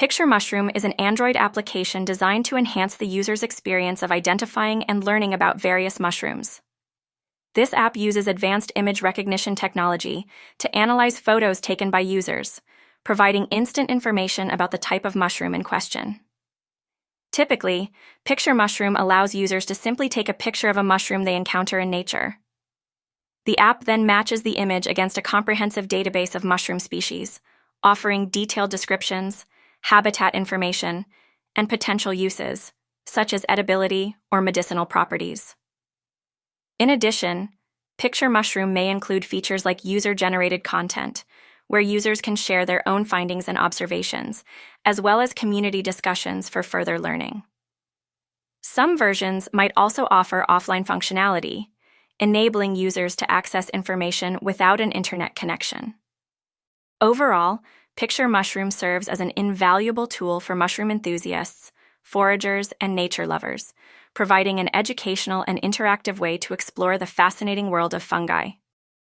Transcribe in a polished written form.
Picture Mushroom is an Android application designed to enhance the user's experience of identifying and learning about various mushrooms. This app uses advanced image recognition technology to analyze photos taken by users, providing instant information about the type of mushroom in question. Typically, Picture Mushroom allows users to simply take a picture of a mushroom they encounter in nature. The app then matches the image against a comprehensive database of mushroom species, offering detailed descriptions, habitat information, and potential uses, such as edibility or medicinal properties. In addition, Picture Mushroom may include features like user-generated content, where users can share their own findings and observations, as well as community discussions for further learning. Some versions might also offer offline functionality, enabling users to access information without an internet connection. Overall, Picture Mushroom serves as an invaluable tool for mushroom enthusiasts, foragers, and nature lovers, providing an educational and interactive way to explore the fascinating world of fungi.